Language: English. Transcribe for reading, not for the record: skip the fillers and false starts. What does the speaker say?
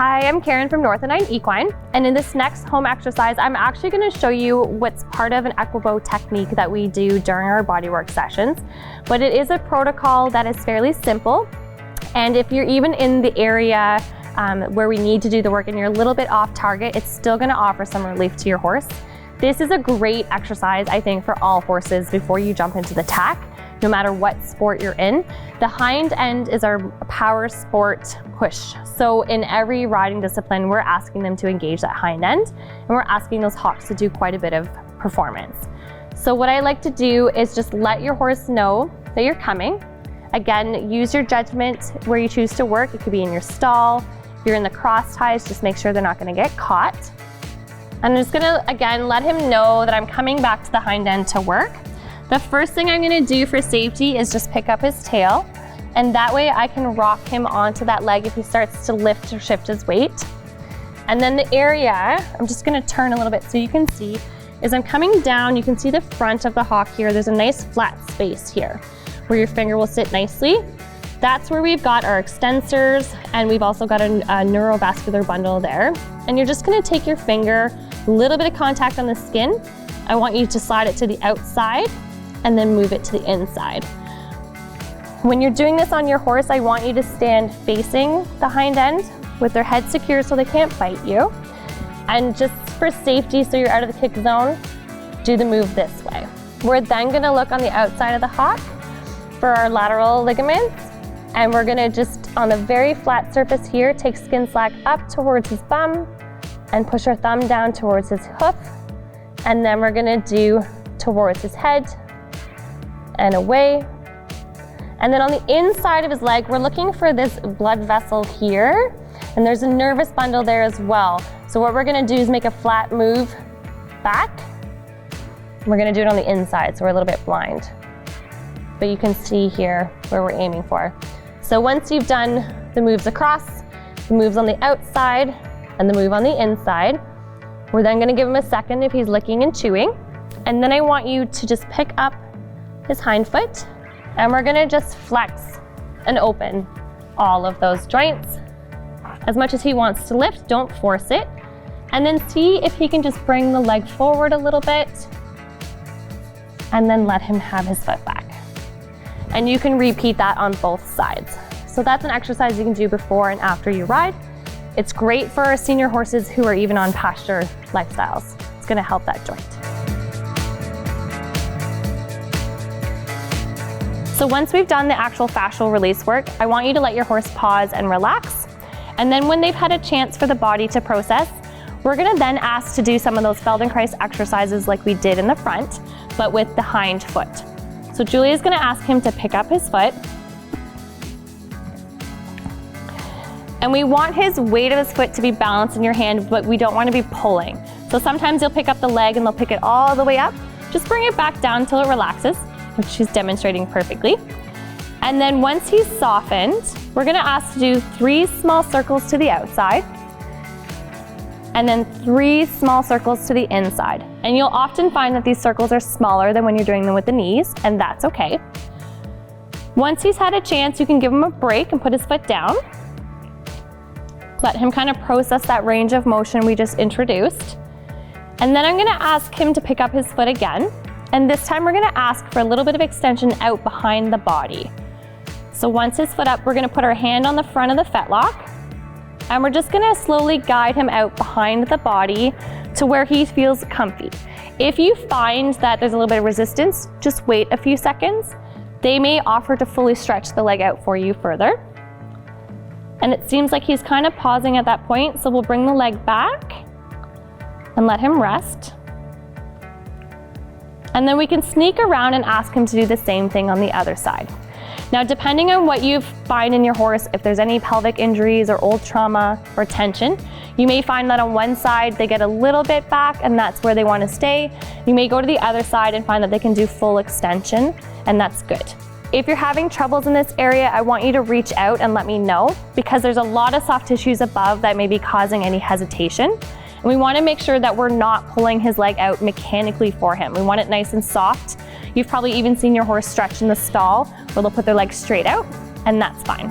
Hi, I'm Karen from NO9E Equine, and in this next home exercise, I'm actually going to show you what's part of an Equi-Bow technique that we do during our bodywork sessions. But it is a protocol that is fairly simple, and if you're even in the area where we need to do the work and you're a little bit off target, it's still going to offer some relief to your horse. This is a great exercise, I think, for all horses before you jump into the tack, no matter what sport you're in. The hind end is our power sport push. So in every riding discipline, we're asking them to engage that hind end, and we're asking those hocks to do quite a bit of performance. So what I like to do is just let your horse know that you're coming. Again, use your judgment where you choose to work. It could be in your stall. If you're in the cross ties, just make sure they're not gonna get caught. I'm just gonna, again, let him know that I'm coming back to the hind end to work. The first thing I'm gonna do for safety is just pick up his tail, and that way I can rock him onto that leg if he starts to lift or shift his weight. And then the area, I'm just gonna turn a little bit so you can see, is I'm coming down, you can see the front of the hock here. There's a nice flat space here where your finger will sit nicely. That's where we've got our extensors, and we've also got a neurovascular bundle there. And you're just gonna take your finger, a little bit of contact on the skin. I want you to slide it to the outside and then move it to the inside. When you're doing this on your horse, I want you to stand facing the hind end with their head secure so they can't bite you. And just for safety, so you're out of the kick zone, do the move this way. We're then gonna look on the outside of the hock for our lateral ligaments, and we're gonna just, on the very flat surface here, take skin slack up towards his thumb and push our thumb down towards his hoof. And then we're gonna do towards his head and away. And then on the inside of his leg, we're looking for this blood vessel here, and there's a nervous bundle there as well. So what we're gonna do is make a flat move back. We're gonna do it on the inside, so we're a little bit blind. But you can see here where we're aiming for. So once you've done the moves across, the moves on the outside, and the move on the inside, we're then gonna give him a second if he's licking and chewing. And then I want you to just pick up his hind foot, and we're gonna just flex and open all of those joints. As much as he wants to lift, don't force it. And then see if he can just bring the leg forward a little bit, and then let him have his foot back. And you can repeat that on both sides. So that's an exercise you can do before and after you ride. It's great for our senior horses who are even on pasture lifestyles. It's gonna help that joint. So once we've done the actual fascial release work, I want you to let your horse pause and relax. And then when they've had a chance for the body to process, we're gonna then ask to do some of those Feldenkrais exercises like we did in the front, but with the hind foot. So Julia's gonna ask him to pick up his foot. And we want his weight of his foot to be balanced in your hand, but we don't want to be pulling. So sometimes you'll pick up the leg and they'll pick it all the way up. Just bring it back down until it relaxes, which she's demonstrating perfectly. And then once he's softened, we're gonna ask to do 3 small circles to the outside, and then 3 small circles to the inside. And you'll often find that these circles are smaller than when you're doing them with the knees, and that's okay. Once he's had a chance, you can give him a break and put his foot down. Let him kind of process that range of motion we just introduced. And then I'm gonna ask him to pick up his foot again. And this time we're gonna ask for a little bit of extension out behind the body. So once his foot up, we're gonna put our hand on the front of the fetlock, and we're just gonna slowly guide him out behind the body to where he feels comfy. If you find that there's a little bit of resistance, just wait a few seconds. They may offer to fully stretch the leg out for you further. And it seems like he's kind of pausing at that point, so we'll bring the leg back and let him rest. And then we can sneak around and ask him to do the same thing on the other side. Now, depending on what you find in your horse, if there's any pelvic injuries or old trauma or tension, you may find that on one side they get a little bit back and that's where they want to stay. You may go to the other side and find that they can do full extension, and that's good. If you're having troubles in this area, I want you to reach out and let me know, because there's a lot of soft tissues above that may be causing any hesitation. And we want to make sure that we're not pulling his leg out mechanically for him. We want it nice and soft. You've probably even seen your horse stretch in the stall where they'll put their leg straight out, and that's fine.